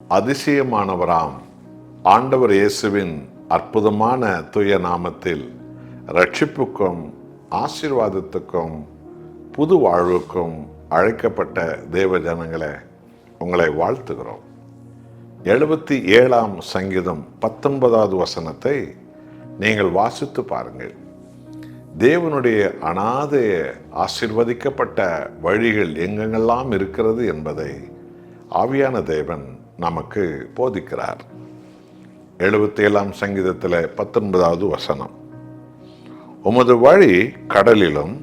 அதிசயமானவராம் ஆண்டவர் இயேசுவின் அற்புதமான தூய நாமத்தில் ரட்சிப்புக்கும் ஆசீர்வாதத்துக்கும் புது வாழ்வுக்கும் அழைக்கப்பட்ட தேவ ஜனங்களே, உங்களை வாழ்த்துகிறோம். 77ஆம் சங்கீதம் 19வது வசனத்தை நீங்கள் வாசித்து பாருங்கள். தேவனுடைய அநாதைய ஆசீர்வதிக்கப்பட்ட வழிகள் எங்கெங்கெல்லாம் இருக்கிறது என்பதை ஆவியான தேவன் நமக்கு போதிக்கிறார். 77ஆம் சங்கீதத்தில் 19வது வசனம், உமது வழி கடலிலும்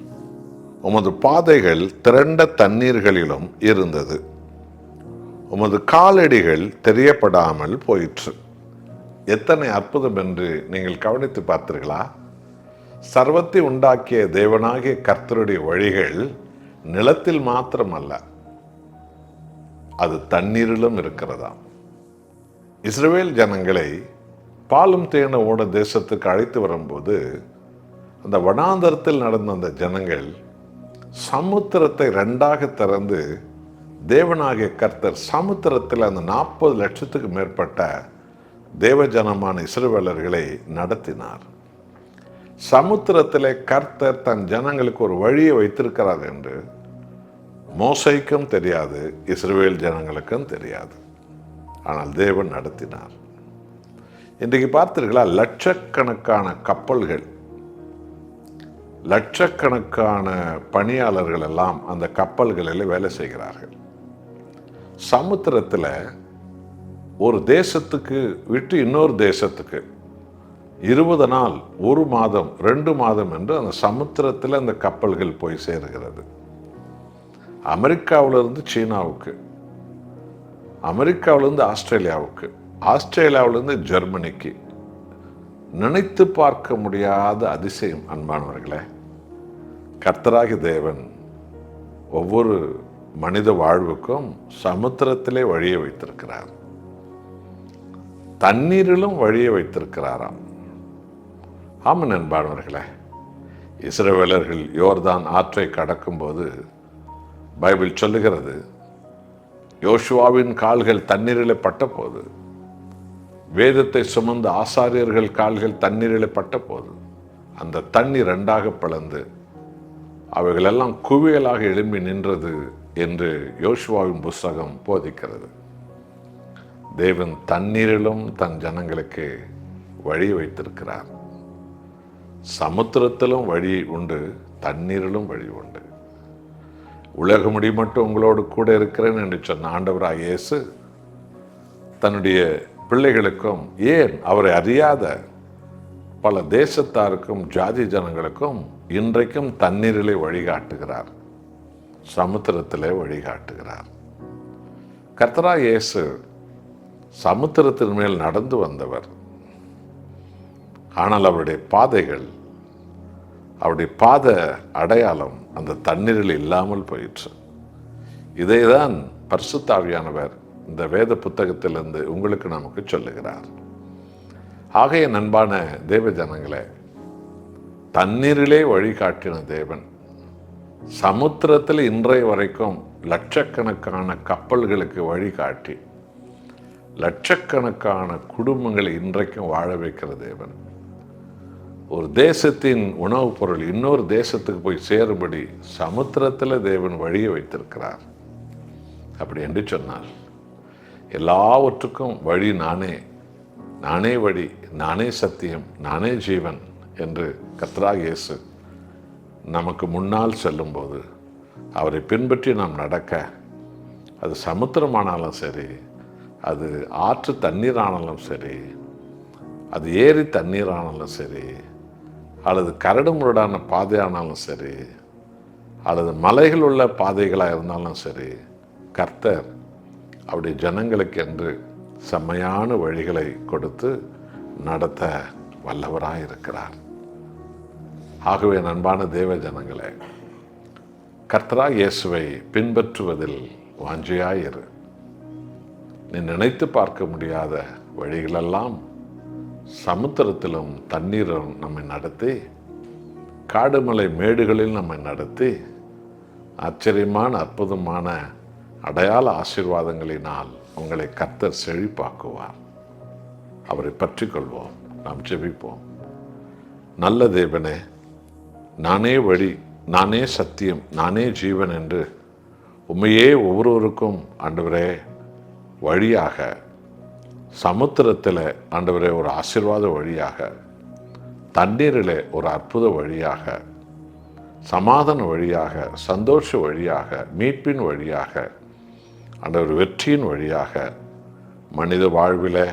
உமது பாதைகள் திரண்ட தண்ணீர்களிலும் இருந்தது, உமது காலடிகள் தெரியப்படாமல் போயிற்று. எத்தனை அற்புதம் என்று நீங்கள் கவனித்து பார்த்தீர்களா? சர்வத்தை உண்டாக்கிய தேவனாகிய கர்த்தருடைய வழிகள் நிலத்தில் மாத்திரமல்ல, அது தண்ணீரிலும் இருக்கிறதாம். இஸ்ரவேல் ஜனங்களை பாலும் தேன ஓட தேசத்துக்கு அழைத்து வரும்போது அந்த வனாந்தரத்தில் நடந்த அந்த ஜனங்கள் சமுத்திரத்தை 2ஆக திறந்து தேவனாகிய கர்த்தர் சமுத்திரத்தில் அந்த 40 லட்சத்துக்கு மேற்பட்ட தேவஜனமான இஸ்ரவேலர்களை நடத்தினார். சமுத்திரத்திலே கர்த்தர் தன் ஜனங்களுக்கு ஒரு வழியை வைத்திருக்கிறார் என்று மோசைக்கும் தெரியாது, இஸ்ரவேல் ஜனங்களுக்கும் தெரியாது. ஆனால் தேவன் நடத்தினார். இன்றைக்கு பார்த்தீர்களா, லட்சக்கணக்கான கப்பல்கள், லட்சக்கணக்கான பணியாளர்கள் எல்லாம் அந்த கப்பல்களில் வேலை செய்கிறார்கள். சமுத்திரத்தில் ஒரு தேசத்துக்கு விட்டு இன்னொரு தேசத்துக்கு 20 நாள், 1 மாதம், 2 மாதம் என்று அந்த சமுத்திரத்தில் அந்த கப்பல்கள் போய் சேருகிறது. அமெரிக்காவிலிருந்து சீனாவுக்கு, அமெரிக்காவிலிருந்து ஆஸ்திரேலியாவுக்கு, ஆஸ்திரேலியாவிலிருந்து ஜெர்மனிக்கு. நினைத்து பார்க்க முடியாத அதிசயம் அன்பானவர்களே. கர்த்தராகிய தேவன் ஒவ்வொரு மனித வாழ்வுக்கும் சமுத்திரத்திலே வழியை வைத்திருக்கிறார், தண்ணீரிலும் வழியை வைத்திருக்கிறாராம். ஆமாம் அன்பானவர்களே, இஸ்ரவேலர்கள் யோர்தான் ஆற்றை கடக்கும்போது பைபிள் சொல்லுகிறது, யோசுவாவின் கால்கள் தண்ணீரில் பட்ட போது, வேதத்தை சுமந்த ஆசாரியர்கள் கால்கள் தண்ணீரில் பட்ட போது அந்த தண்ணீர் 2ஆக பிளந்து அவைகளெல்லாம் குவியலாக எழும்பி நின்றது என்று யோசுவாவின் புஸ்தகம் போதிக்கிறது. தேவன் தண்ணீரிலும் தன் ஜனங்களுக்கு வழி வைத்திருக்கிறார். சமுத்திரத்திலும் வழி உண்டு, தண்ணீரிலும் வழி உண்டு. உலக முடி மட்டும் உங்களோடு கூட இருக்கிறேன் என்று சொன்ன ஆண்டவராக இயேசு தன்னுடைய பிள்ளைகளுக்கும், ஏன் அவரை அறியாத பல தேசத்தாருக்கும் ஜாதி ஜனங்களுக்கும் இன்றைக்கும் தண்ணீரிலே வழிகாட்டுகிறார், சமுத்திரத்திலே வழிகாட்டுகிறார். கர்த்தராகிய இயேசு சமுத்திரத்தின் மேல் நடந்து வந்தவர். ஆனால் அவருடைய பாதைகள், அவருடைய பாத அடையாளம் அந்த தண்ணீரில் இல்லாமல் போயிற்று. இதைதான் பரிசுத்த ஆவியானவர் இந்த வேத புத்தகத்திலிருந்து உங்களுக்கு நமக்கு சொல்லுகிறார். ஆகைய அன்பான தேவ ஜனங்களே, தண்ணீரிலே வழிகாட்டின தேவன் சமுத்திரத்தில் இன்றைய வரைக்கும் லட்சக்கணக்கான கப்பல்களுக்கு வழிகாட்டி லட்சக்கணக்கான குடும்பங்களை இன்றைக்கும் வாழ வைக்கிற தேவன், ஒரு தேசத்தின் உணவுப் பொருள் இன்னொரு தேசத்துக்கு போய் சேரும்படி சமுத்திரத்தில் தேவன் வழியை வைத்திருக்கிறார். அப்படி என்று சொன்னால் எல்லாவற்றுக்கும் வழி நானே, நானே வழி, நானே சத்தியம், நானே ஜீவன் என்று கர்த்தராகிய இயேசு நமக்கு முன்னால் செல்லும்போது அவரை பின்பற்றி நாம் நடக்க, அது சமுத்திரமானாலும் சரி, அது ஆற்று தண்ணீரானாலும் சரி, அது ஏரி தண்ணீரானாலும் சரி, அல்லது கரடு முரடான பாதையானாலும் சரி, அல்லது மலைகள் உள்ள பாதைகளாக இருந்தாலும் சரி, கர்த்தர் அவருடைய ஜனங்களுக்கு என்று செம்மையான வழிகளை கொடுத்து நடத்த வல்லவராக இருக்கிறார். ஆகவே அன்பான தேவ ஜனங்களே, கர்த்தராகிய இயேசுவை பின்பற்றுவதில் வாஞ்சையாயிரு. நீ நினைத்து பார்க்க முடியாத வழிகளெல்லாம் சமுத்திரத்திலும் தண்ணீரும் நம்மை நடத்தி, காடுமலை மேடுகளில் நம்மை நடத்தி, ஆச்சரியமான அற்புதமான அடையாள ஆசீர்வாதங்களினால் உங்களை கர்த்தர் செழிப்பாக்குவார். அவரை பற்றி கொள்வோம். நாம் ஜெபிப்போம். நல்ல தேவனே, நானே வழி, நானே சத்தியம், நானே ஜீவன் என்று உம்மையே ஒவ்வொருவருக்கும் ஆண்டவரே வழியாக, சமுத்திரத்தில் ஆண்டவரே ஒரு ஆசீர்வாத வழியாக, தண்ணீரிலே ஒரு அற்புத வழியாக, சமாதான வழியாக, சந்தோஷ வழியாக, மீட்பின் வழியாக, ஆண்டவர் வெற்றியின் வழியாக, மனித வாழ்வில்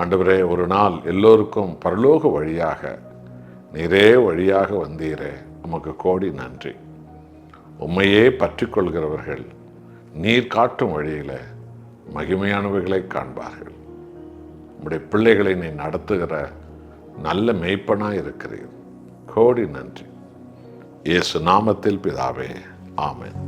ஆண்டவரே ஒரு நாள் எல்லோருக்கும் பரலோக வழியாக நீரே வழியாக வந்தீரே, உமக்கு கோடி நன்றி. உம்மையே பற்றி கொள்கிறவர்கள் நீர் காட்டும் வழியில் மகிமையானவைகளை காண்பார்கள். உம்முடைய பிள்ளைகளை நீ நடத்துகிற நல்ல மேய்ப்பனாய் இருக்கிறீர். கோடி நன்றி. இயேசு நாமத்தில் பிதாவே, ஆமென்.